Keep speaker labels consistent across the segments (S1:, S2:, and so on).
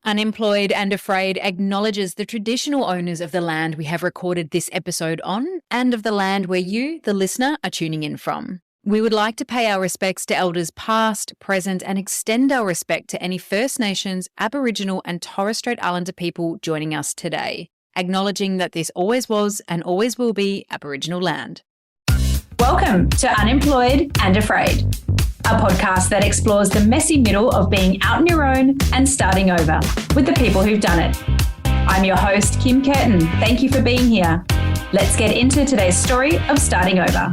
S1: Unemployed and Afraid acknowledges the traditional owners of the land we have recorded this episode on and of the land where you, the listener, are tuning in from. We would like to pay our respects to elders past, present, and extend our respect to any First Nations, Aboriginal, and Torres Strait Islander people joining us today, acknowledging that this always was and always will be Aboriginal land.
S2: Welcome to Unemployed and Afraid, a podcast that explores the messy middle of being out on your own and starting over with the people who've done it. I'm your host, Kim Curtin. Thank you for being here. Let's get into today's story of starting over.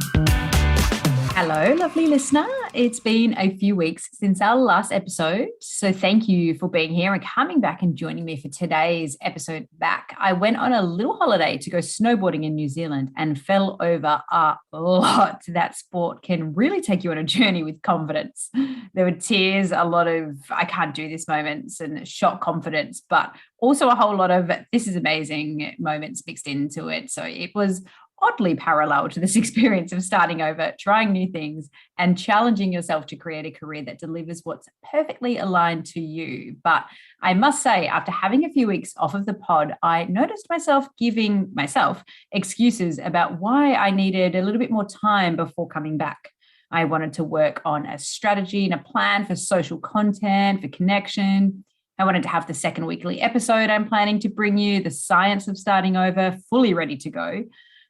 S2: Hello, lovely listener. It's been a few weeks since our last episode, so thank you for being here and coming back and joining me for today's episode back. I went on a little holiday to go snowboarding in New Zealand and fell over a lot. That sport can really take you on a journey with confidence. There were tears, a lot of I can't do this moments and shock confidence, but also a whole lot of this is amazing moments mixed into it. So it was oddly parallel to this experience of starting over, trying new things, and challenging yourself to create a career that delivers what's perfectly aligned to you. But I must say, after having a few weeks off of the pod, I noticed myself giving myself excuses about why I needed a little bit more time before coming back. I wanted to work on a strategy and a plan for social content, for connection. I wanted to have the second weekly episode I'm planning to bring you, the science of starting over, fully ready to go.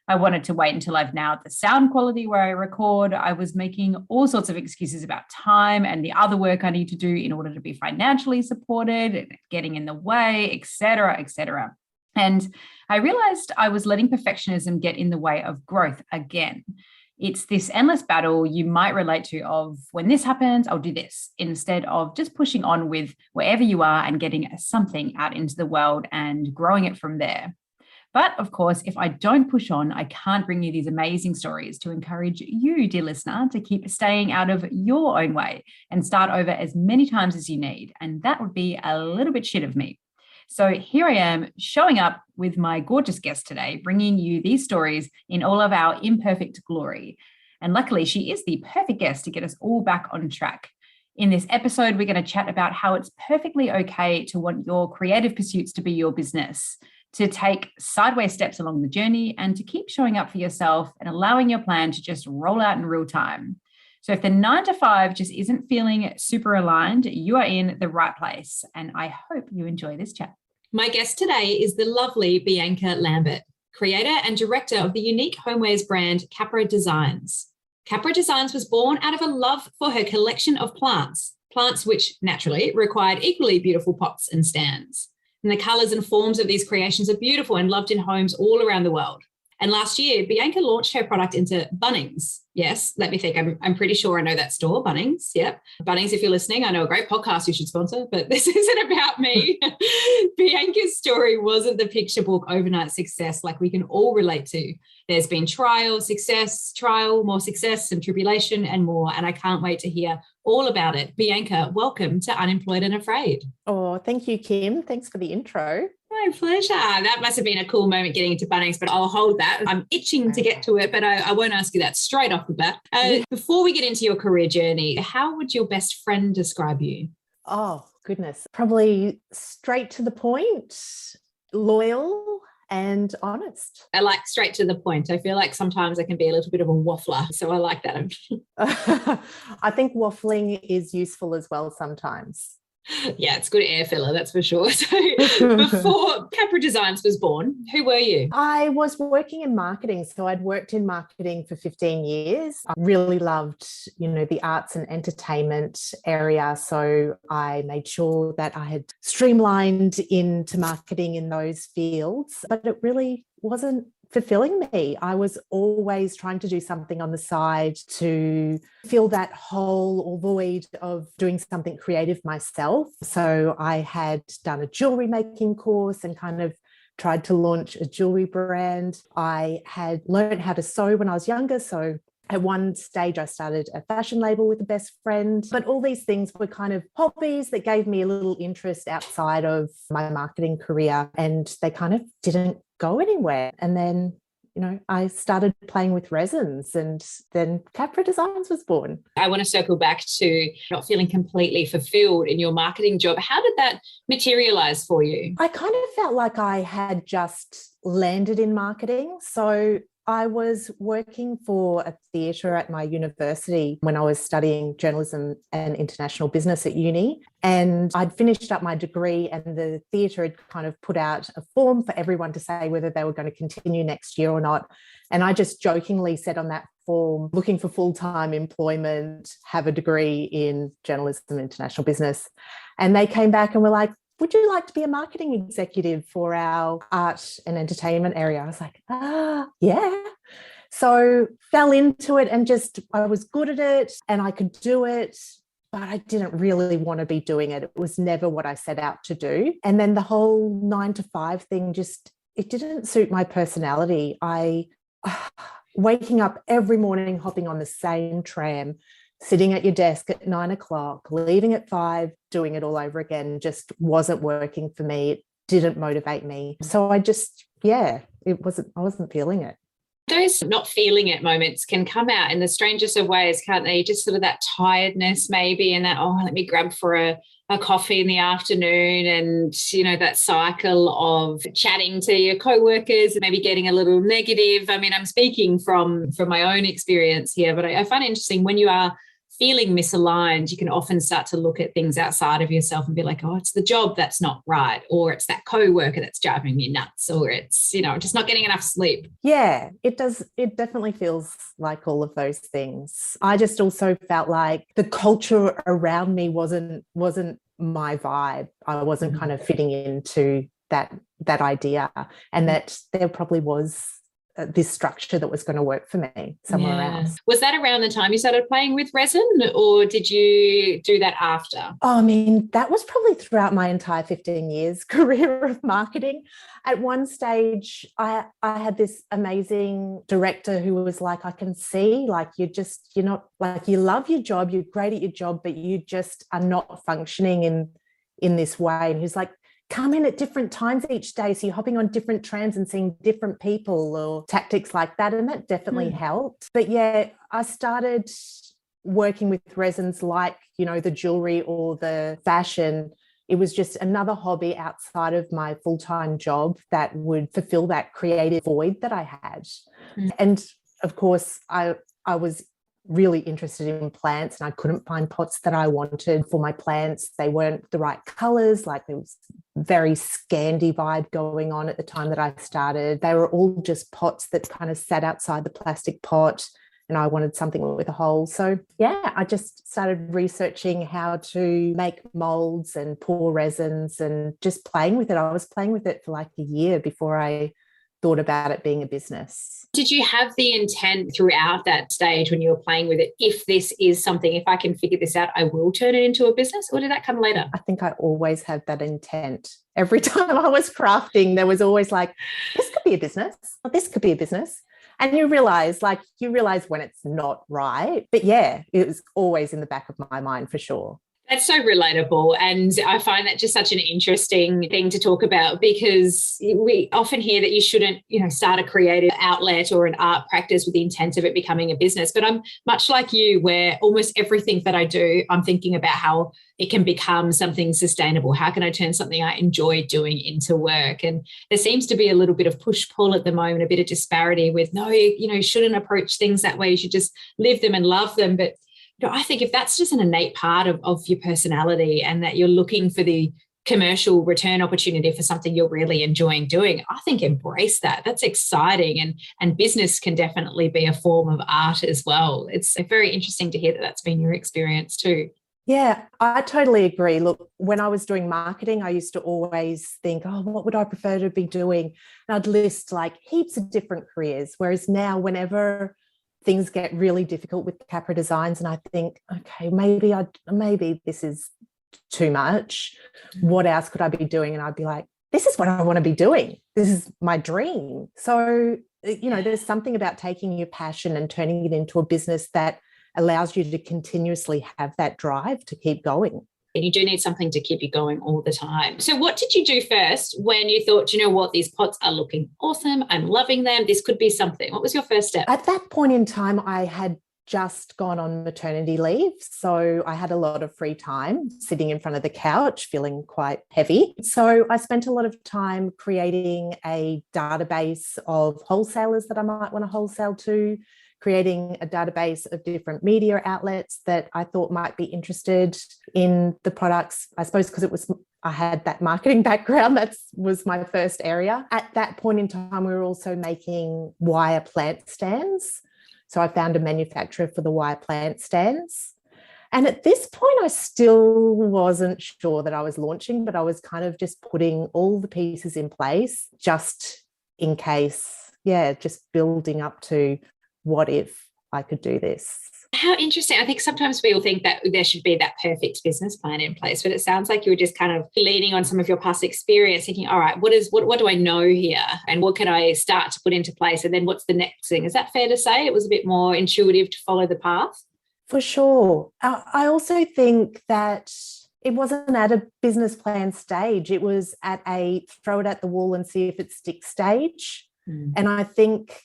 S2: I wanted to wait until I've nailed the sound quality where I record. I was making all sorts of excuses about time and the other work I need to do in order to be financially supported, getting in the way, et cetera, et cetera. And I realized I was letting perfectionism get in the way of growth again. It's this endless battle you might relate to of when this happens, I'll do this, instead of just pushing on with wherever you are and getting something out into the world and growing it from there. But of course, if I don't push on, I can't bring you these amazing stories to encourage you, dear listener, to keep staying out of your own way and start over as many times as you need. And that would be a little bit shit of me. So here I am showing up with my gorgeous guest today, bringing you these stories in all of our imperfect glory. And luckily, she is the perfect guest to get us all back on track. In this episode, we're going to chat about how it's perfectly okay to want your creative pursuits to be your business, to take sideways steps along the journey, and to keep showing up for yourself and allowing your plan to just roll out in real time. So if the 9 to 5 just isn't feeling super aligned, you are in the right place. And I hope you enjoy this chat.
S3: My guest today is the lovely Bianca Lambert, creator and director of the unique homewares brand Capra Designs. Capra Designs was born out of a love for her collection of plants which naturally required equally beautiful pots and stands. And the colours and forms of these creations are beautiful and loved in homes all around the world. And last year, Bianca launched her product into Bunnings. Yes, let me think. I'm pretty sure I know that store, Bunnings. Yep. Bunnings, if you're listening, I know a great podcast you should sponsor, but this isn't about me. Bianca's story wasn't the picture book overnight success like we can all relate to. There's been trial, more success, and tribulation and more. And I can't wait to hear all about it. Bianca, welcome to Unemployed and Afraid.
S4: Oh, thank you, Kim. Thanks for the intro.
S3: My pleasure. That must have been a cool moment getting into Bunnings, but I'll hold that. I'm itching to get to it, but I won't ask you that straight off the bat. Before we get into your career journey, how would your best friend describe you?
S4: Oh, goodness. Probably straight to the point, loyal and honest.
S3: I like straight to the point. I feel like sometimes I can be a little bit of a waffler, so I like that.
S4: I think waffling is useful as well sometimes.
S3: Yeah, it's good air filler, that's for sure. So before Capra Designs was born, who were you?
S4: I was working in marketing. So I'd worked in marketing for 15 years. I really loved, the arts and entertainment area. So I made sure that I had streamlined into marketing in those fields, but it really wasn't fulfilling me. I was always trying to do something on the side to fill that hole or void of doing something creative myself. So I had done a jewelry making course and kind of tried to launch a jewelry brand. I had learned how to sew when I was younger. So at one stage, I started a fashion label with a best friend, but all these things were kind of hobbies that gave me a little interest outside of my marketing career, and they kind of didn't go anywhere. And then I started playing with resins, and then Capra Designs was born.
S3: I want to circle back to not feeling completely fulfilled in your marketing job. How did that materialize for you?
S4: I kind of felt like I had just landed in marketing. So I was working for a theatre at my university when I was studying journalism and international business at uni. And I'd finished up my degree, and the theatre had kind of put out a form for everyone to say whether they were going to continue next year or not. And I just jokingly said on that form, looking for full-time employment, have a degree in journalism and international business. And they came back and were like, would you like to be a marketing executive for our art and entertainment area? I was like, yeah. So fell into it, and I was good at it and I could do it, but I didn't really want to be doing it. It was never what I set out to do. And then the whole 9 to 5 thing it didn't suit my personality. Waking up every morning, hopping on the same tram, sitting at your desk at 9 o'clock, leaving at 5, doing it all over again, just wasn't working for me. It didn't motivate me. So I wasn't feeling it.
S3: Those not feeling it moments can come out in the strangest of ways, can't they? Just sort of that tiredness maybe, and that, let me grab for a coffee in the afternoon, and, that cycle of chatting to your co-workers and maybe getting a little negative. I mean, I'm speaking from my own experience here, but I find it interesting when you are feeling misaligned, you can often start to look at things outside of yourself and be like, it's the job that's not right, or it's that co-worker that's driving me nuts, or it's, just not getting enough sleep.
S4: Yeah, it does. It definitely feels like all of those things. I just also felt like the culture around me wasn't my vibe. I wasn't kind of fitting into that idea, and that there probably was this structure that was going to work for me somewhere else.
S3: Was that around the time you started playing with resin, or did you do that after?
S4: I mean, that was probably throughout my entire 15 years career of marketing. At one stage, I had this amazing director who was like, I can see, like, you're not, like, you love your job, you're great at your job, but you just are not functioning in this way. And he's like, come in at different times each day, so you're hopping on different trams and seeing different people, or tactics like that. And that definitely helped. But yeah, I started working with resins like, the jewelry or the fashion. It was just another hobby outside of my full-time job that would fulfill that creative void that I had. And of course, I was really interested in plants, and I couldn't find pots that I wanted for my plants. They weren't the right colors. Like, there was very Scandi vibe going on at the time that I started. They were all just pots that kind of sat outside the plastic pot, and I wanted something with a hole. So yeah, I just started researching how to make molds and pour resins, and just playing with it. I was playing with it for like a year before I thought about it being a business.
S3: Did you have the intent throughout that stage when you were playing with it, if this is something, if I can figure this out, I will turn it into a business, or did that come later?
S4: I think I always had that intent. Every time I was crafting, there was always like, this could be a business, or this could be a business. And you realize when it's not right. But yeah, it was always in the back of my mind for sure.
S3: That's so relatable. And I find that just such an interesting thing to talk about, because we often hear that you shouldn't, start a creative outlet or an art practice with the intent of it becoming a business. But I'm much like you, where almost everything that I do, I'm thinking about how it can become something sustainable. How can I turn something I enjoy doing into work? And there seems to be a little bit of push-pull at the moment, a bit of disparity with, no, you shouldn't approach things that way. You should just live them and love them. But I think if that's just an innate part of your personality, and that you're looking for the commercial return opportunity for something you're really enjoying doing, I think embrace that. That's exciting. And business can definitely be a form of art as well. It's very interesting to hear that that's been your experience too.
S4: Yeah, I totally agree. Look, when I was doing marketing, I used to always think, what would I prefer to be doing? And I'd list like heaps of different careers. Whereas now, whenever things get really difficult with Capra Designs, and I think, okay, maybe this is too much. What else could I be doing? And I'd be like, this is what I want to be doing. This is my dream. So, there's something about taking your passion and turning it into a business that allows you to continuously have that drive to keep going.
S3: and you do need something to keep you going all the time. So what did you do first when you thought, you know what, these pots are looking awesome, I'm loving them, this could be something? What was your first step?
S4: At that point in time, I had just gone on maternity leave. So I had a lot of free time sitting in front of the couch, feeling quite heavy. So I spent a lot of time creating a database of wholesalers that I might want to wholesale to, creating a database of different media outlets that I thought might be interested in the products, I suppose because I had that marketing background. That was my first area. At that point in time, we were also making wire plant stands. So I found a manufacturer for the wire plant stands. And at this point, I still wasn't sure that I was launching, but I was kind of just putting all the pieces in place just in case, just building up to what if I could do this.
S3: How interesting. I think sometimes we all think that there should be that perfect business plan in place, but it sounds like you were just kind of leaning on some of your past experience, thinking, all right, what do I know here? And what can I start to put into place? And then what's the next thing? Is that fair to say? It was a bit more intuitive to follow the path?
S4: For sure. I also think that it wasn't at a business plan stage. It was at a throw it at the wall and see if it sticks stage. And I think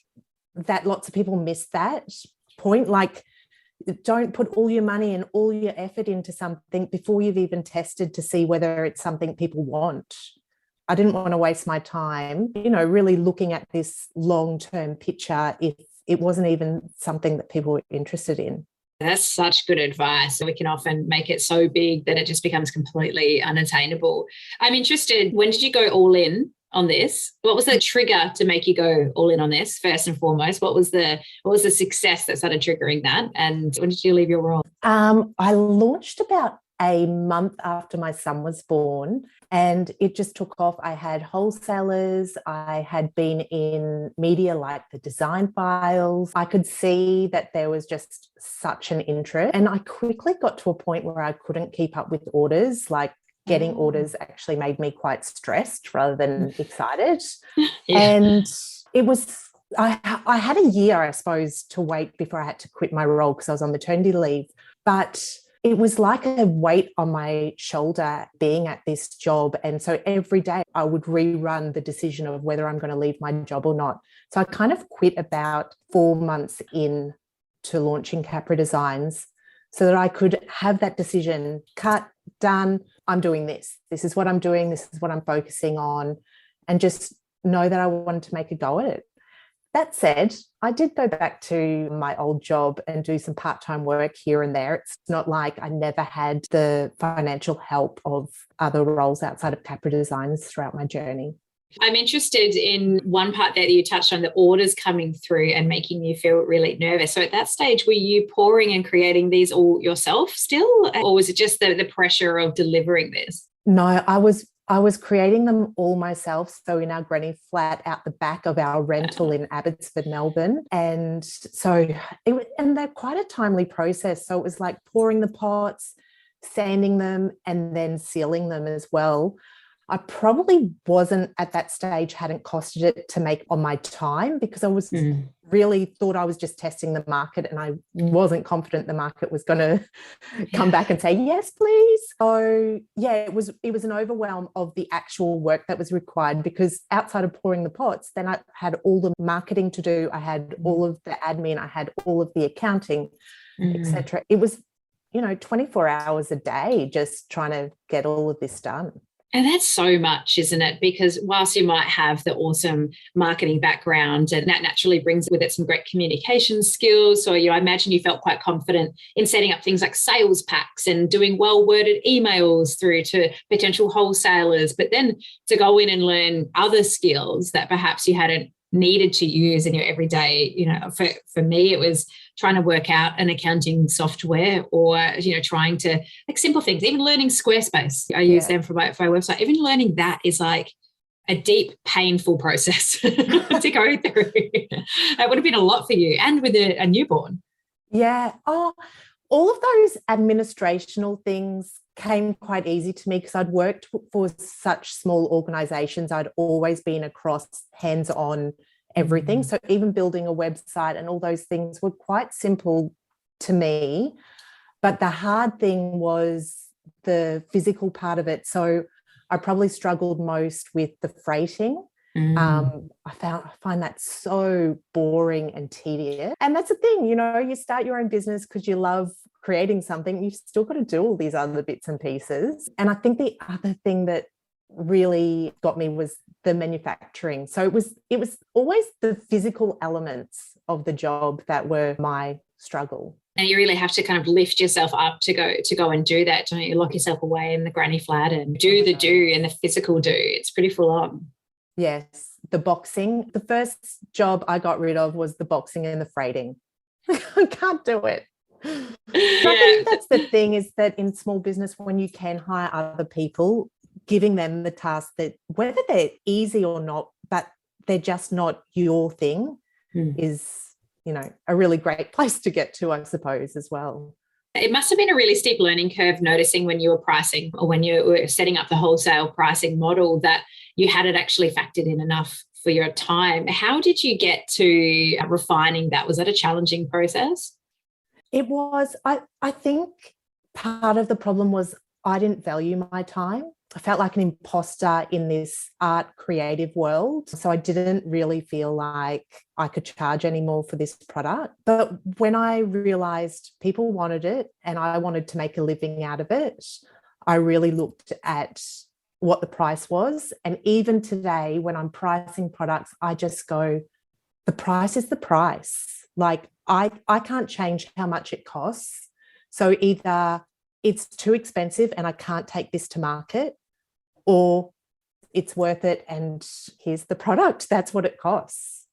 S4: that lots of people miss that point. Like, don't put all your money and all your effort into something before you've even tested to see whether it's something people want. I didn't want to waste my time, really looking at this long-term picture if it wasn't even something that people were interested in.
S3: That's such good advice. We can often make it so big that it just becomes completely unattainable. I'm interested, when did you go all in on this? What was the trigger to make you go all in on this, first and foremost? What was the success that started triggering that? And when did you leave your role?
S4: I launched about a month after my son was born, and it just took off. I had wholesalers. I had been in media like the Design Files. I could see that there was just such an interest. And I quickly got to a point where I couldn't keep up with orders. Like, getting orders actually made me quite stressed rather than excited. And it was, I had a year, I suppose, to wait before I had to quit my role because I was on maternity leave. But it was like a weight on my shoulder being at this job. And so every day I would rerun the decision of whether I'm going to leave my job or not. So I kind of quit about 4 months in to launching Capra Designs so that I could have that decision cut, done. I'm doing this. This is what I'm doing. This is what I'm focusing on, and just know that I wanted to make a go at it. That said, I did go back to my old job and do some part-time work here and there. It's not like I never had the financial help of other roles outside of Capra Designs throughout my journey.
S3: I'm interested in one part that you touched on, the orders coming through and making you feel really nervous. So at that stage, were you pouring and creating these all yourself still? Or was it just the pressure of delivering this?
S4: No, I was creating them all myself. So in our granny flat out the back of our rental in Abbotsford, Melbourne. And so and they're quite a timely process. So it was like pouring the pots, sanding them, and then sealing them as well. I probably wasn't at that stage, hadn't costed it to make on my time because I was really thought I was just testing the market, and I wasn't confident the market was going to come back and say, yes, please. So it was an overwhelm of the actual work that was required, because outside of pouring the pots, then I had all the marketing to do. I had all of the admin, I had all of the accounting, etc. It was, 24 hours a day just trying to get all of this done.
S3: And that's so much, isn't it? Because whilst you might have the awesome marketing background, and that naturally brings with it some great communication skills. So, I imagine you felt quite confident in setting up things like sales packs and doing well-worded emails through to potential wholesalers. But then to go in and learn other skills that perhaps you hadn't needed to use in your everyday, for me, it was trying to work out an accounting software, or, trying to, like, simple things, even learning Squarespace. I use them for my website. Even learning that is like a deep, painful process to go through. That would have been a lot for you, and with a newborn.
S4: Yeah. Oh, all of those administrational things came quite easy to me because I'd worked for such small organizations. I'd always been across hands-on everything. So even building a website and all those things were quite simple to me. But the hard thing was the physical part of it. So I probably struggled most with the freighting. I find that so boring and tedious. And that's the thing, you start your own business because you love creating something. You've still got to do all these other bits and pieces. And I think the other thing that really got me was the manufacturing. So it was always the physical elements of the job that were my struggle.
S3: And you really have to kind of lift yourself up to go and do that. Don't you lock yourself away in the granny flat and do the do and the physical do. It's pretty full on.
S4: Yes, the boxing. The first job I got rid of was the boxing and the freighting. I can't do it. Yeah. I think that's the thing, is that in small business, when you can hire other people, giving them the task that whether they're easy or not, but they're just not your thing is, a really great place to get to, I suppose, as well.
S3: It must have been a really steep learning curve noticing when you were pricing or when you were setting up the wholesale pricing model that you had it actually factored in enough for your time. How did you get to refining that? Was that a challenging process?
S4: It was. I think part of the problem was I didn't value my time. I felt like an imposter in this art creative world. So I didn't really feel like I could charge anymore for this product. But when I realized people wanted it and I wanted to make a living out of it, I really looked at what the price was. And even today, when I'm pricing products, I just go, the price is the price. Like I can't change how much it costs. So either it's too expensive and I can't take this to market, or it's worth it and here's the product. That's what it costs.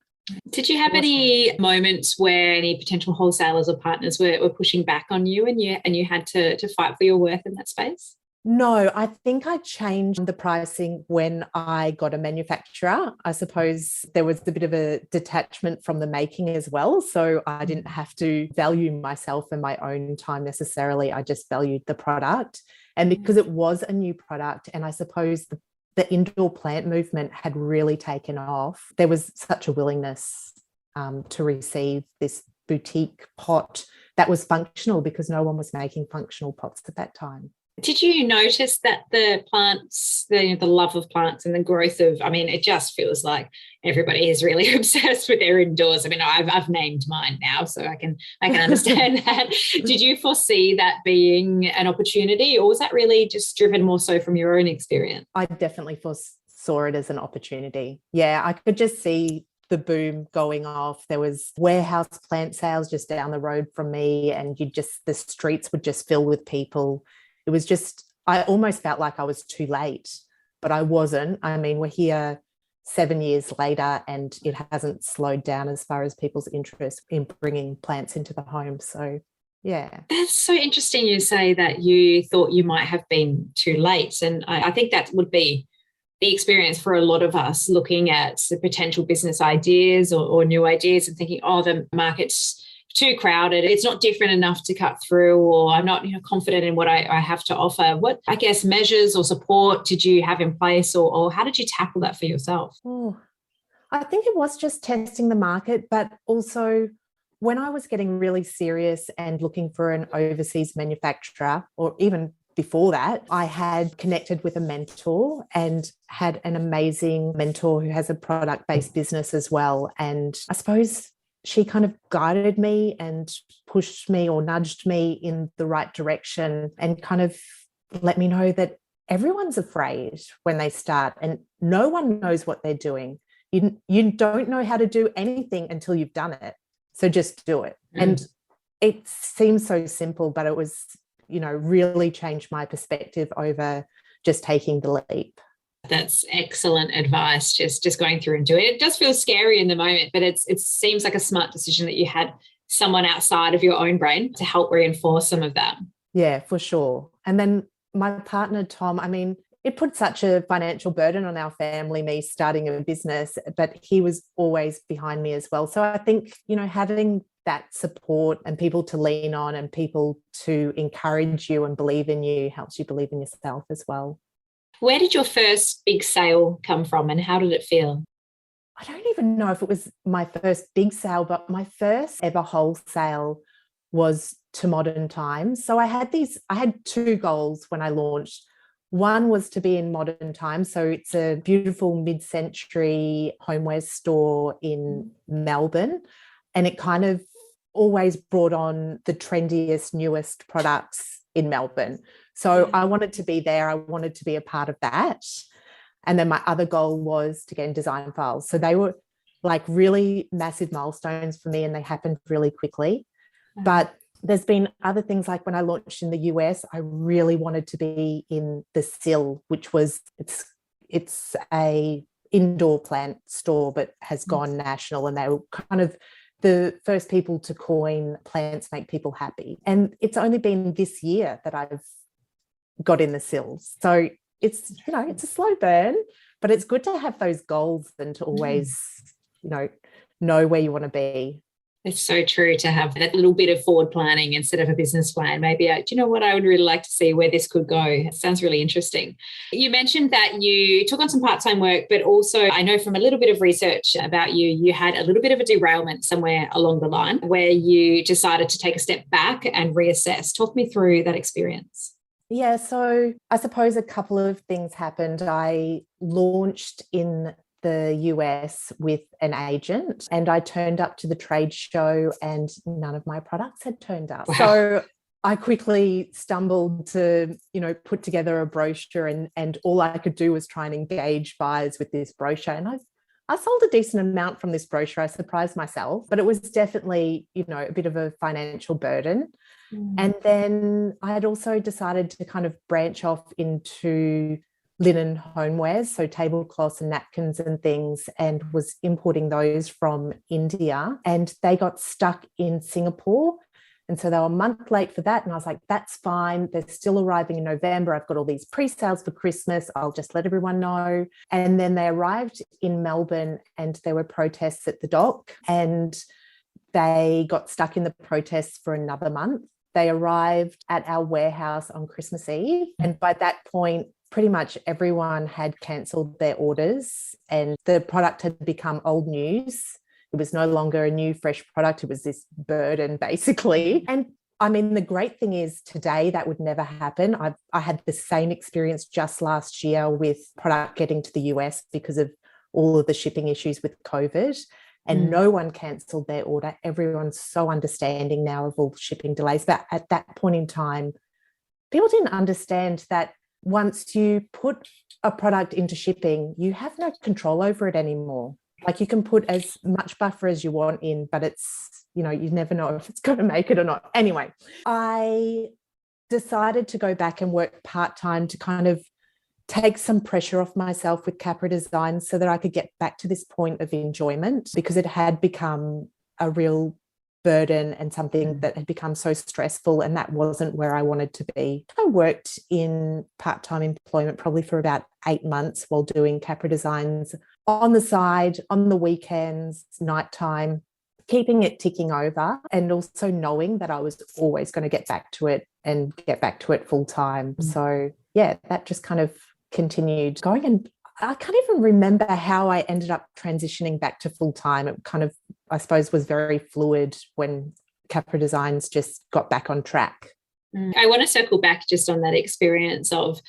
S3: Did you have any moments where any potential wholesalers or partners were pushing back on you and you had to fight for your worth in that space?
S4: No, I think I changed the pricing when I got a manufacturer. I suppose there was a bit of a detachment from the making as well. So I didn't have to value myself and my own time necessarily. I just valued the product. And because it was a new product, and I suppose the indoor plant movement had really taken off, there was such a willingness to receive this boutique pot that was functional, because no one was making functional pots at that time.
S3: Did you notice that the plants, the love of plants and the growth of, it just feels like everybody is really obsessed with their indoors. I've named mine now, so I can understand that. Did you foresee that being an opportunity, or was that really just driven more so from your own experience?
S4: I definitely foresaw it as an opportunity. Yeah, I could just see the boom going off. There was warehouse plant sales just down the road from me, and the streets would just fill with people. It was just, I almost felt like I was too late, but I wasn't. We're here 7 years later and it hasn't slowed down as far as people's interest in bringing plants into the home. So, yeah.
S3: That's so interesting you say that you thought you might have been too late. And I think that would be the experience for a lot of us looking at the potential business ideas or new ideas and thinking, the market's too crowded, it's not different enough to cut through, or I'm not confident in what I have to offer. What, measures or support did you have in place, or how did you tackle that for yourself?
S4: I think it was just testing the market, but also when I was getting really serious and looking for an overseas manufacturer, or even before that, I had connected with a mentor and had an amazing mentor who has a product-based business as well. And I suppose she kind of guided me and pushed me or nudged me in the right direction, and kind of let me know that everyone's afraid when they start and no one knows what they're doing. You don't know how to do anything until you've done it. So just do it. And it seems so simple, but it was, really changed my perspective over just taking the leap.
S3: That's excellent advice. Just going through and doing it. It does feel scary in the moment, but it seems like a smart decision that you had someone outside of your own brain to help reinforce some of that.
S4: Yeah, for sure. And then my partner, Tom, it put such a financial burden on our family, me starting a business, but he was always behind me as well. So I think, having that support and people to lean on and people to encourage you and believe in you helps you believe in yourself as well.
S3: Where did your first big sale come from and how did it feel?
S4: I don't even know if it was my first big sale, but my first ever wholesale was to modern times. So I had two goals when I launched. One was to be in modern times. So it's a beautiful mid-century homewares store in Melbourne. And it kind of always brought on the trendiest, newest products in Melbourne. So I wanted to be there. I wanted to be a part of that. And then my other goal was to get in design files. So they were like really massive milestones for me, and they happened really quickly. But there's been other things, like when I launched in the US, I really wanted to be in the SIL, which was, it's a indoor plant store, but has gone national, and they were kind of the first people to coin plants make people happy. And it's only been this year that I've got in the SILs. So it's, it's a slow burn, but it's good to have those goals and to always, know where you want to be.
S3: It's so true to have that little bit of forward planning instead of a business plan. Maybe, do you know what, I would really like to see where this could go. It sounds really interesting. You mentioned that you took on some part-time work, but also I know from a little bit of research about you, you had a little bit of a derailment somewhere along the line where you decided to take a step back and reassess. Talk me through that experience.
S4: Yeah, so I suppose a couple of things happened. I launched in the US with an agent, and I turned up to the trade show and none of my products had turned up. Wow. So I quickly stumbled to, put together a brochure, and all I could do was try and engage buyers with this brochure. And I sold a decent amount from this brochure. I surprised myself, but it was definitely, a bit of a financial burden. And then I had also decided to kind of branch off into linen homewares, so tablecloths and napkins and things, and was importing those from India, and they got stuck in Singapore. And so they were a month late for that. And I was like, that's fine. They're still arriving in November. I've got all these pre-sales for Christmas. I'll just let everyone know. And then they arrived in Melbourne, and there were protests at the dock, and they got stuck in the protests for another month. They arrived at our warehouse on Christmas Eve. And by that point, pretty much everyone had cancelled their orders, and the product had become old news. It was no longer a new, fresh product. It was this burden, basically. And I mean, the great thing is today that would never happen. I had the same experience just last year with product getting to the US because of all of the shipping issues with COVID. And no one cancelled their order. Everyone's so understanding now of all the shipping delays. But at that point in time, people didn't understand that once you put a product into shipping, you have no control over it anymore. Like, you can put as much buffer as you want in, but it's, you never know if it's going to make it or not. Anyway, I decided to go back and work part-time to kind of take some pressure off myself with Capra Designs so that I could get back to this point of enjoyment, because it had become a real burden and something that had become so stressful, and that wasn't where I wanted to be. I worked in part-time employment probably for about 8 months while doing Capra Designs on the side, on the weekends, nighttime, keeping it ticking over, and also knowing that I was always going to get back to it and get back to it full time. So yeah, that just kind of continued going, and I can't even remember how I ended up transitioning back to full time. It kind of, I suppose, was very fluid when Capra Designs just got back on track.
S3: I want to circle back just on that experience of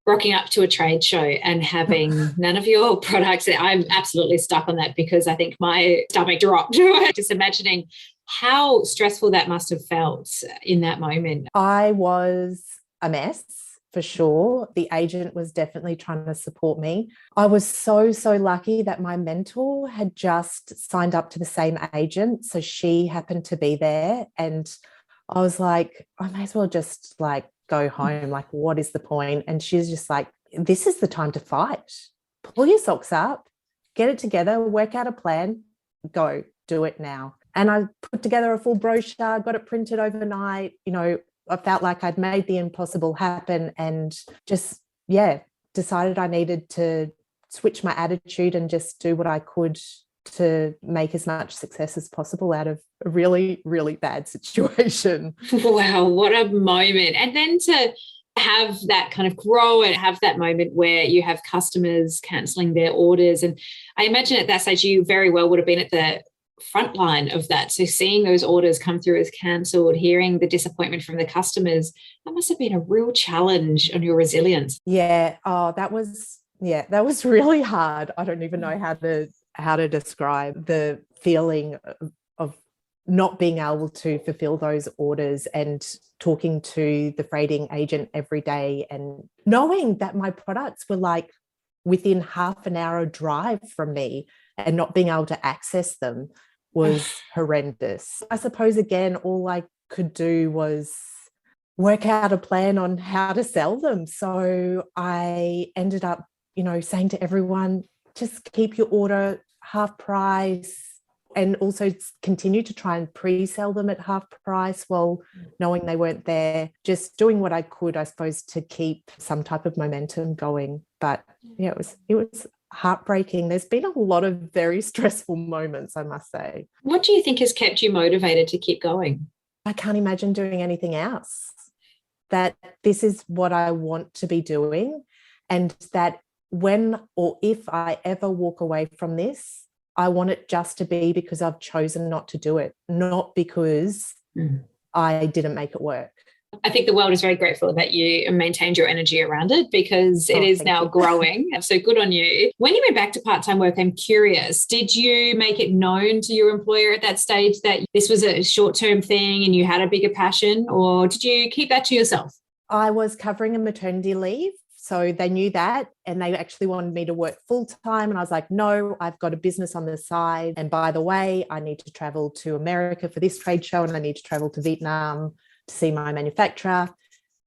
S3: rocking up to a trade show and having none of your products. I'm absolutely stuck on that because I think my stomach dropped. Just imagining how stressful that must have felt in that moment.
S4: I was a mess, for sure. The agent was definitely trying to support me. I was so lucky that my mentor had just signed up to the same agent. So she happened to be there, and I was like, I may as well just go home. Like, what is the point? And she's just like, this is the time to fight. Pull your socks up, get it together, work out a plan, go, do it now. And I put together a full brochure, got it printed overnight. I felt like I'd made the impossible happen, and just, decided I needed to switch my attitude and just do what I could to make as much success as possible out of a really, really bad situation.
S3: Wow, what a moment. And then to have that kind of grow and have that moment where you have customers cancelling their orders. And I imagine at that stage you very well would have been at the front line of that. So seeing those orders come through as cancelled, hearing the disappointment from the customers, that must have been a real challenge on your resilience.
S4: Yeah. Oh, that was really hard. I don't even know how to describe the feeling of not being able to fulfill those orders and talking to the freighting agent every day and knowing that my products were like within half an hour drive from me and not being able to access them was horrendous. I suppose, again, all I could do was work out a plan on how to sell them. So I ended up, saying to everyone, just keep your order half price, and also continue to try and pre-sell them at half price while knowing they weren't there, just doing what I could, I suppose, to keep some type of momentum going. But yeah, it was heartbreaking. There's been a lot of very stressful moments, I must say.
S3: What do you think has kept you motivated to keep going?
S4: I can't imagine doing anything else. That this is what I want to be doing, and that when or if I ever walk away from this, I want it just to be because I've chosen not to do it, not because I didn't make it work.
S3: I think the world is very grateful that you maintained your energy around it, because it is now growing. So good on you. When you went back to part-time work, I'm curious, did you make it known to your employer at that stage that this was a short-term thing and you had a bigger passion, or did you keep that to yourself?
S4: I was covering a maternity leave. So they knew that, and they actually wanted me to work full-time. And I was like, no, I've got a business on the side. And by the way, I need to travel to America for this trade show, and I need to travel to Vietnam to see my manufacturer.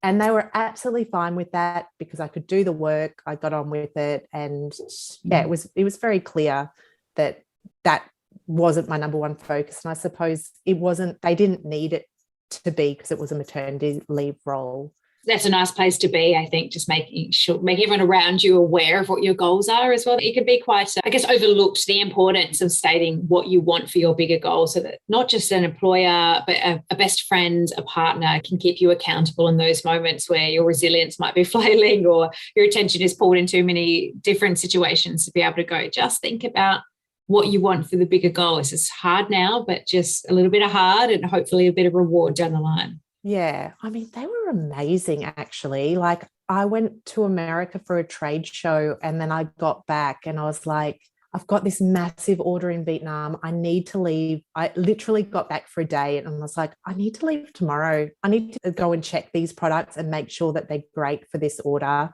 S4: And they were absolutely fine with that because I could do the work. I got on with it. And yeah, it was very clear that that wasn't my number one focus. And I suppose they didn't need it to be, because it was a maternity leave role.
S3: That's a nice place to be, I think, just making everyone around you aware of what your goals are as well. It can be quite, I guess, overlooked, the importance of stating what you want for your bigger goal, so that not just an employer, but a best friend, a partner can keep you accountable in those moments where your resilience might be flailing or your attention is pulled in too many different situations, to be able to go, just think about what you want for the bigger goal. It's hard now, but just a little bit of hard and hopefully a bit of reward down the line.
S4: Yeah, I mean, they were amazing, actually. Like, I went to America for a trade show, and then I got back and I was like, I've got this massive order in Vietnam. I need to leave. I literally got back for a day and I was like, I need to leave tomorrow. I need to go and check these products and make sure that they're great for this order. And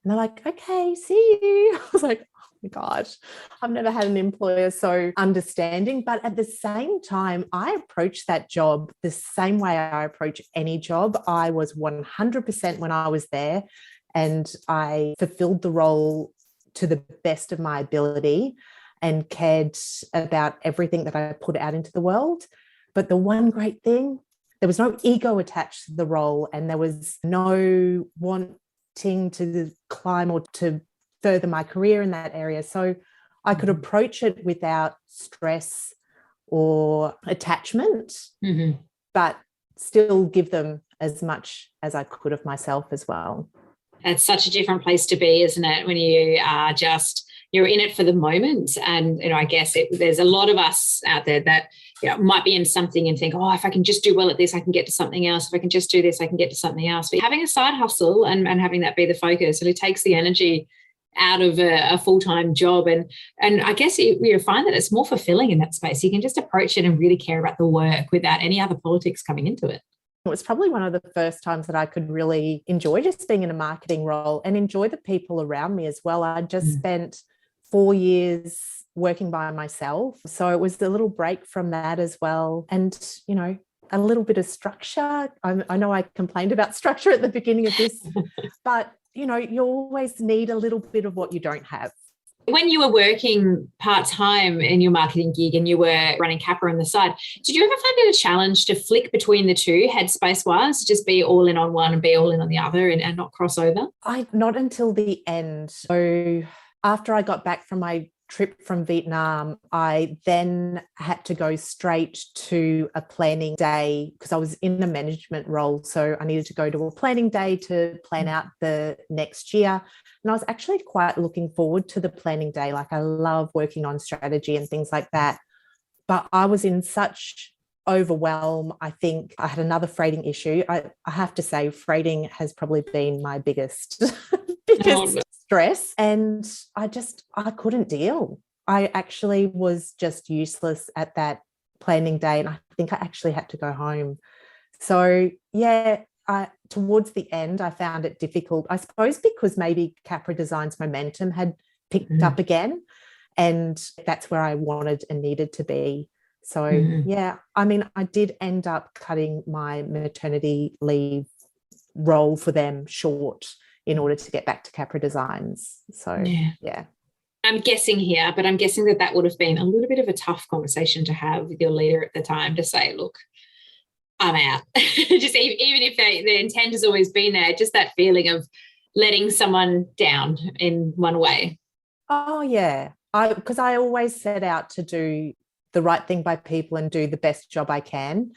S4: they're like, okay, see you. I was like, oh my gosh, I've never had an employer so understanding. But at the same time, I approached that job the same way I approach any job. I was 100% when I was there, and I fulfilled the role to the best of my ability and cared about everything that I put out into the world. But the one great thing, there was no ego attached to the role, and there was no wanting to climb or to further my career in that area. So I could approach it without stress or attachment, but still give them as much as I could of myself as well.
S3: It's such a different place to be, isn't it? When you are you're in it for the moment. And, I guess there's a lot of us out there that might be in something and think, oh, if I can just do well at this, I can get to something else. If I can just do this, I can get to something else. But having a side hustle and having that be the focus, really takes the energy out of a full-time job. And I guess you find that it's more fulfilling in that space. You can just approach it and really care about the work without any other politics coming into it.
S4: It was probably one of the first times that I could really enjoy just being in a marketing role and enjoy the people around me as well. I just spent 4 years working by myself. So it was a little break from that as well. And, a little bit of structure. I know I complained about structure at the beginning of this, but, you always need a little bit of what you don't have.
S3: When you were working part-time in your marketing gig and you were running Capra on the side, did you ever find it a challenge to flick between the two, headspace-wise, just be all in on one and be all in on the other and not cross over?
S4: Not until the end. So after I got back from my trip from Vietnam, I then had to go straight to a planning day because I was in a management role. So I needed to go to a planning day to plan out the next year. And I was actually quite looking forward to the planning day. Like, I love working on strategy and things like that. But I was in such overwhelm. I think I had another freighting issue. I have to say, freighting has probably been my biggest stress. And I couldn't deal. I actually was just useless at that planning day. And I think I actually had to go home. So yeah, towards the end, I found it difficult, I suppose, because maybe Capra Designs momentum had picked up again. And that's where I wanted and needed to be. So, yeah, I mean, I did end up cutting my maternity leave role for them short in order to get back to Capra Designs. So, yeah.
S3: I'm guessing here, but I'm guessing that would have been a little bit of a tough conversation to have with your leader at the time to say, look, I'm out. Just even if the intent has always been there, just that feeling of letting someone down in one way.
S4: Oh, yeah. Because I always set out to do the right thing by people and do the best job I can.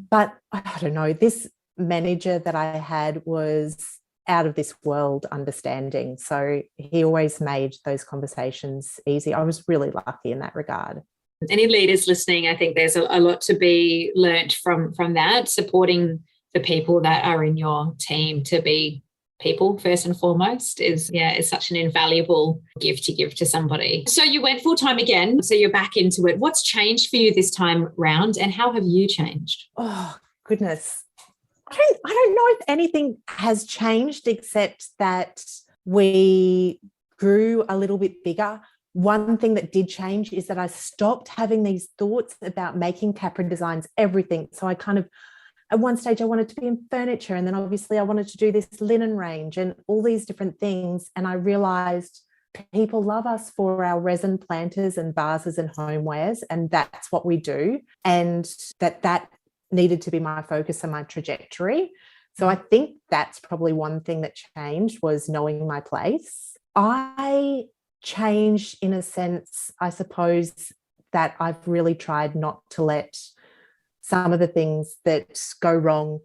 S4: But I don't know, this manager that I had was out of this world understanding. So he always made those conversations easy. I was really lucky in that regard.
S3: Any leaders listening, I think there's a lot to be learnt from that, supporting the people that are in your team to be people first and foremost is such an invaluable gift to give to somebody. So you went full-time again, so you're back into it. What's changed for you this time round and how have you changed?
S4: Oh, goodness. I don't know if anything has changed except that we grew a little bit bigger. One thing that did change is that I stopped having these thoughts about making Capra Designs everything. So I at one stage I wanted to be in furniture, and then obviously I wanted to do this linen range and all these different things. And I realized people love us for our resin planters and vases and homewares, and that's what we do. And that needed to be my focus and my trajectory. So I think that's probably one thing that changed, was knowing my place. I changed in a sense, I suppose, that I've really tried not to let some of the things that go wrong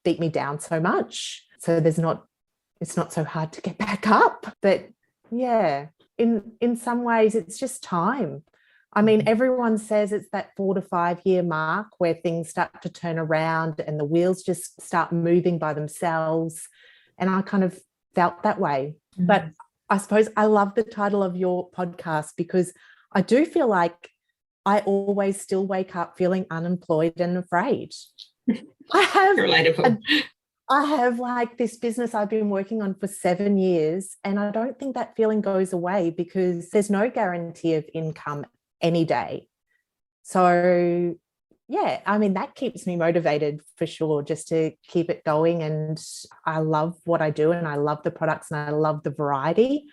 S4: beat me down so much. So it's not so hard to get back up. But yeah, in some ways it's just time. I mean, everyone says it's that 4 to 5 year mark where things start to turn around and the wheels just start moving by themselves. And I kind of felt that way. But I suppose I love the title of your podcast because I do feel like I always still wake up feeling unemployed and afraid.
S3: Relatable.
S4: I have like this business I've been working on for 7 years, and I don't think that feeling goes away because there's no guarantee of income any day. So yeah, I mean, that keeps me motivated for sure, just to keep it going. And I love what I do, and I love the products, and I love the variety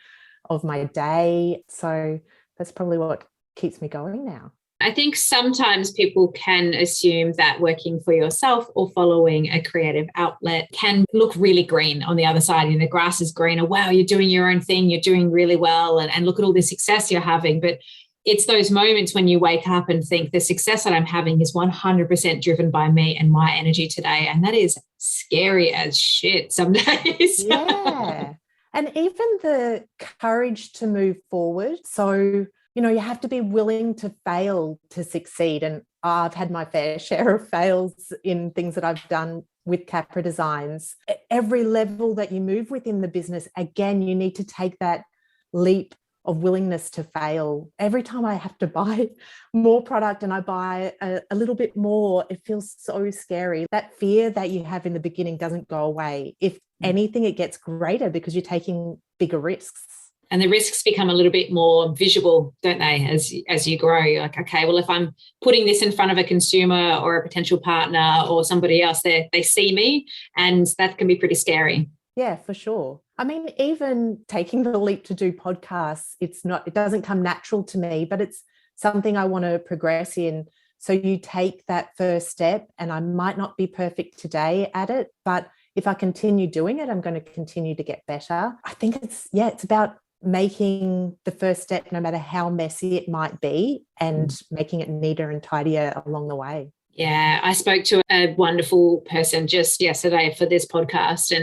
S4: of my day. So that's probably what keeps me going now.
S3: I think sometimes people can assume that working for yourself or following a creative outlet can look really green on the other side. And the grass is greener. Wow, you're doing your own thing. You're doing really well. And look at all the success you're having. But it's those moments when you wake up and think the success that I'm having is 100% driven by me and my energy today. And that is scary as shit some days.
S4: Yeah. And even the courage to move forward. So, you have to be willing to fail to succeed. And I've had my fair share of fails in things that I've done with Capra Designs. Every level that you move within the business, again, you need to take that leap of willingness to fail. Every time I have to buy more product and I buy a little bit more, it feels so scary. That fear that you have in the beginning doesn't go away. If anything, it gets greater because you're taking bigger risks.
S3: And the risks become a little bit more visible, don't they, as you grow? You're like, okay, well, if I'm putting this in front of a consumer or a potential partner or somebody else, they see me, and that can be pretty scary.
S4: Yeah, for sure. I mean, even taking the leap to do podcasts, it doesn't come natural to me, but it's something I want to progress in. So you take that first step, and I might not be perfect today at it, but if I continue doing it, I'm going to continue to get better. I think it's about making the first step, no matter how messy it might be, and making it neater and tidier along the way.
S3: Yeah, I spoke to a wonderful person just yesterday for this podcast,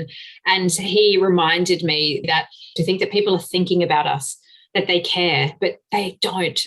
S3: and he reminded me that to think that people are thinking about us, that they care, but they don't.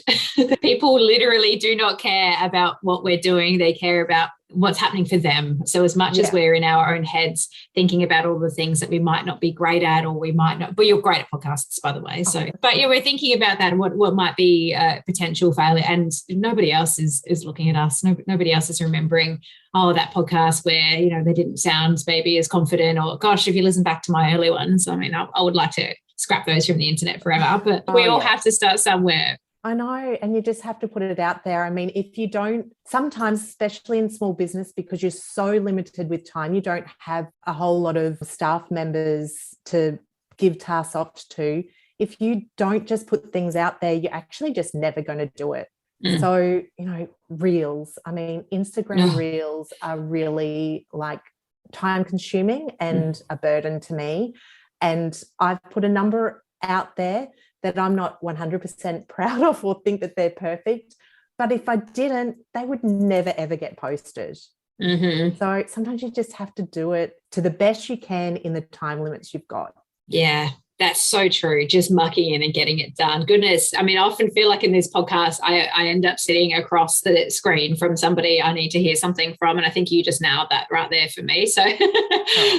S3: People literally do not care about what we're doing. They care about what's happening for them. So as much as we're in our own heads thinking about all the things that we might not be great at, or we might not, but you're great at podcasts, by the way. So, but yeah, we're thinking about that and what might be a potential failure, and nobody else is looking at us. Nobody else is remembering, oh, that podcast where, you know, they didn't sound maybe as confident, or gosh, if you listen back to my early ones, I mean, I would like to scrap those from the internet forever, but we all have to start somewhere.
S4: I know. And you just have to put it out there. I mean, if you don't, sometimes, especially in small business, because you're so limited with time, you don't have a whole lot of staff members to give tasks off to. If you don't just put things out there, you're actually just never going to do it. So, you know, reels, I mean, Instagram reels are really like time consuming and a burden to me. And I've put a number out there that I'm not 100% proud of or think that they're perfect. But if I didn't, they would never, ever get posted. So sometimes you just have to do it to the best you can in the time limits you've got.
S3: Yeah. That's so true. Just mucking in and getting it done. Goodness. I mean, I often feel like in this podcast, I end up sitting across the screen from somebody I need to hear something from. And I think you just nailed that right there for me. So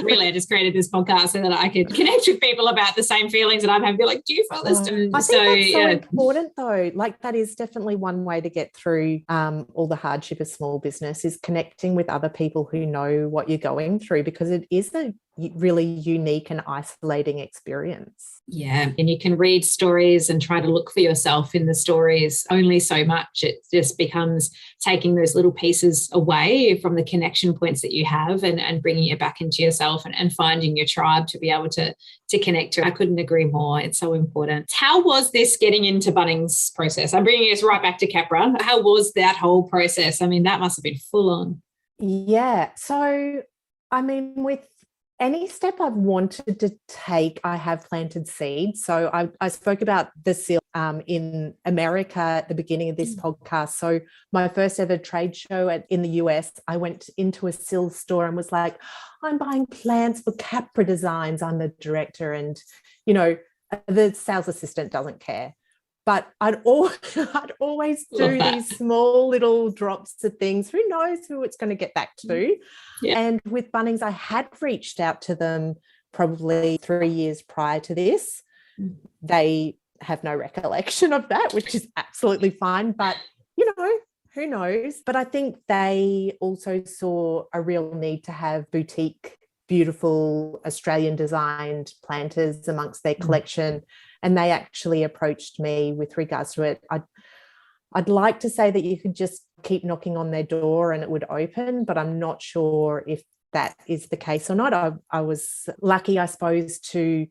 S3: really, I just created this podcast so that I could connect with people about the same feelings that I'm having. Be like, do you feel this?
S4: I think that's so important though. Like that is definitely one way to get through all the hardship of small business, is connecting with other people who know what you're going through, because it is a really unique and isolating experience.
S3: Yeah. And you can read stories and try to look for yourself in the stories only so much. It just becomes taking those little pieces away from the connection points that you have and bringing it back into yourself and finding your tribe to be able to connect to. I couldn't agree more. It's so important. How was this getting into Bunnings process? I'm bringing us right back to Capra. How was that whole process? I mean, that must have been full on.
S4: Yeah. So, I mean, with any step I've wanted to take, I have planted seeds. So I spoke about the seal in America at the beginning of this podcast. So my first ever trade show in the US, I went into a seal store and was like, I'm buying plants for Capra Designs. I'm the director. And, you know, the sales assistant doesn't care. But I'd always do these small little drops of things. Who knows who it's going to get back to? Yeah. And with Bunnings, I had reached out to them probably 3 years prior to this. They have no recollection of that, which is absolutely fine. But, you know, who knows? But I think they also saw a real need to have boutique, beautiful Australian designed planters amongst their collection. And they actually approached me with regards to it. I'd like to say that you could just keep knocking on their door and it would open, but I'm not sure if that is the case or not. I was lucky, I suppose, to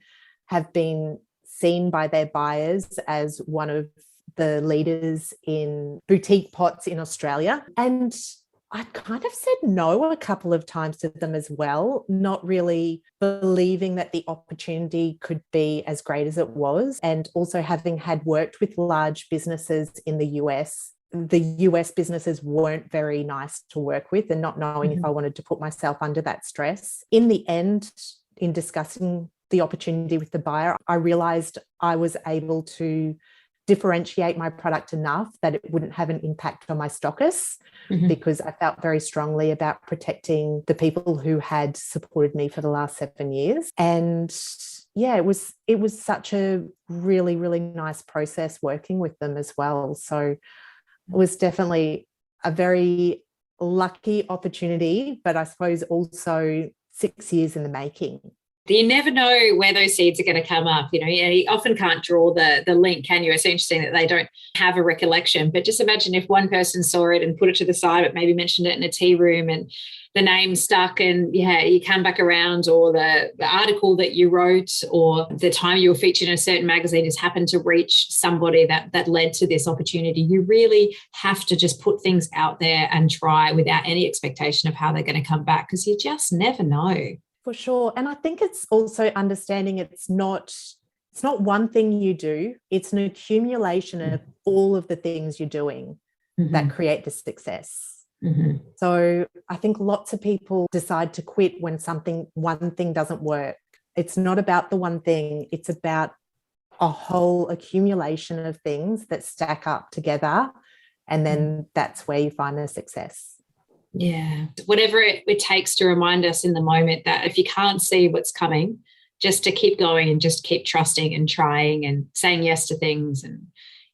S4: have been seen by their buyers as one of the leaders in boutique pots in Australia. And I kind of said no a couple of times to them as well, not really believing that the opportunity could be as great as it was. And also having had worked with large businesses in the US businesses weren't very nice to work with, and not knowing if I wanted to put myself under that stress. In the end, in discussing the opportunity with the buyer, I realized I was able to differentiate my product enough that it wouldn't have an impact on my stockists, because I felt very strongly about protecting the people who had supported me for the last 7 years. And yeah, it was such a really, really nice process working with them as well. So it was definitely a very lucky opportunity, but I suppose also 6 years in the making.
S3: You never know where those seeds are going to come up. You know, you often can't draw the link, can you? It's interesting that they don't have a recollection, but just imagine if one person saw it and put it to the side, but maybe mentioned it in a tea room and the name stuck, and you come back around, or the article that you wrote or the time you were featured in a certain magazine has happened to reach somebody that led to this opportunity. You really have to just put things out there and try without any expectation of how they're going to come back, because you just never know.
S4: For sure. And I think it's also understanding it's not one thing you do, it's an accumulation of all of the things you're doing that create the success. So I think lots of people decide to quit when one thing doesn't work. It's not about the one thing, it's about a whole accumulation of things that stack up together. And then that's where you find the success.
S3: Yeah. Whatever it takes to remind us in the moment that if you can't see what's coming, just to keep going and just keep trusting and trying and saying yes to things and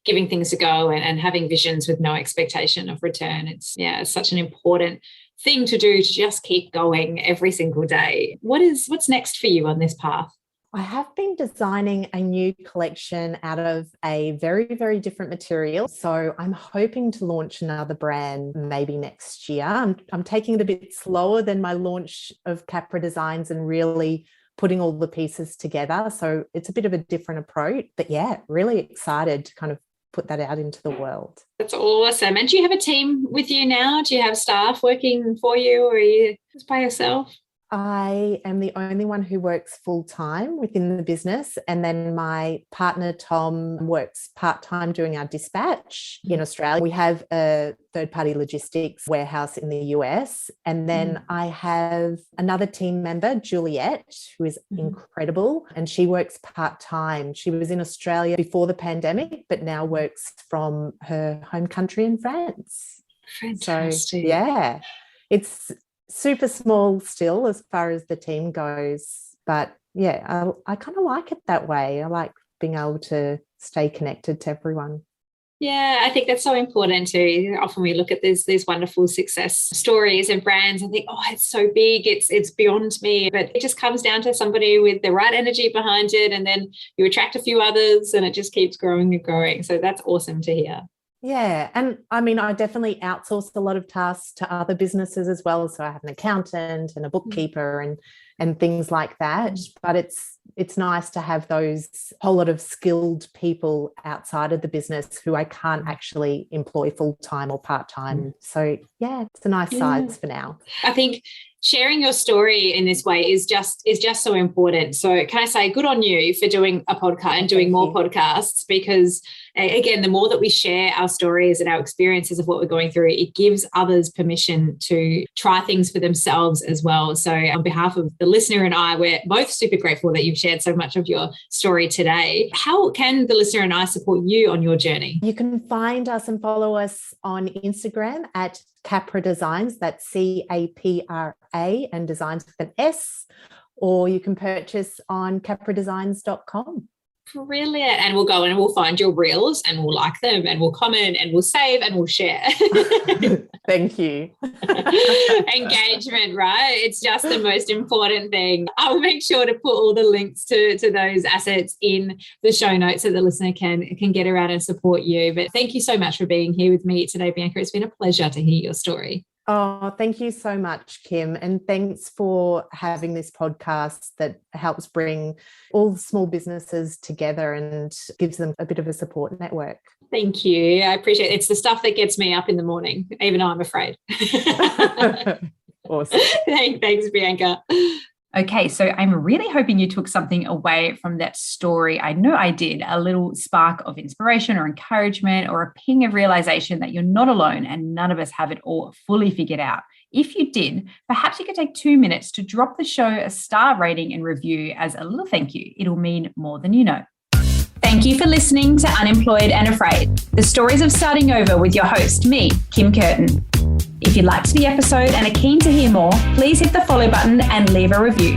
S3: giving things a go and having visions with no expectation of return. It's such an important thing to do, to just keep going every single day. What's next for you on this path?
S4: I have been designing a new collection out of a very, very different material. So I'm hoping to launch another brand maybe next year. I'm taking it a bit slower than my launch of Capra Designs and really putting all the pieces together. So it's a bit of a different approach. But yeah, really excited to kind of put that out into the world.
S3: That's awesome. And do you have a team with you now? Do you have staff working for you, or are you just by yourself?
S4: I am the only one who works full-time within the business. And then my partner, Tom, works part-time doing our dispatch in Australia. We have a third-party logistics warehouse in the US. And then I have another team member, Juliet, who is incredible. And she works part-time. She was in Australia before the pandemic, but now works from her home country in France.
S3: Fantastic.
S4: So, yeah, it's super small still as far as the team goes, but yeah, I kind of like it that way. I like being able to stay connected to everyone.
S3: Yeah, I think that's so important too. Often we look at these wonderful success stories and brands and think, oh, it's so big, it's beyond me. But it just comes down to somebody with the right energy behind it, and then you attract a few others and it just keeps growing and growing. So that's awesome to hear.
S4: Yeah. And I mean, I definitely outsource a lot of tasks to other businesses as well. So I have an accountant and a bookkeeper and things like that. But it's nice to have those whole lot of skilled people outside of the business who I can't actually employ full-time or part-time. So yeah, it's a nice size for now.
S3: I think sharing your story in this way is just so important. So can I say good on you for doing a podcast and doing more podcasts, because again, the more that we share our stories and our experiences of what we're going through, it gives others permission to try things for themselves as well. So on behalf of the listener and I, we're both super grateful that you've shared so much of your story today. How can the listener and I support you on your journey?
S4: You can find us and follow us on Instagram at Capra Designs, that's CAPRA and designs with an S, or you can purchase on capradesigns.com.
S3: Brilliant. And we'll go and we'll find your reels and we'll like them and we'll comment and we'll save and we'll share.
S4: Thank you.
S3: Engagement, right? It's just the most important thing. I'll make sure to put all the links to those assets in the show notes so the listener can get around and support you. But thank you so much for being here with me today, Bianca. It's been a pleasure to hear your story.
S4: Oh, thank you so much, Kim. And thanks for having this podcast that helps bring all the small businesses together and gives them a bit of a support network.
S3: Thank you. I appreciate it. It's the stuff that gets me up in the morning, even though I'm afraid.
S4: Awesome.
S3: Thanks, Bianca. Okay, so I'm really hoping you took something away from that story. I know I did, a little spark of inspiration or encouragement or a ping of realization that you're not alone and none of us have it all fully figured out. If you did, perhaps you could take 2 minutes to drop the show a star rating and review as a little thank you. It'll mean more than you know.
S2: Thank you for listening to Unemployed and Afraid, the stories of starting over with your host, me, Kim Curtin. If you liked the episode and are keen to hear more, please hit the follow button and leave a review.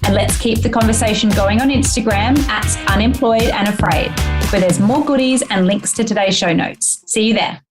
S2: And let's keep the conversation going on Instagram at Unemployed and Afraid, where there's more goodies and links to today's show notes. See you there.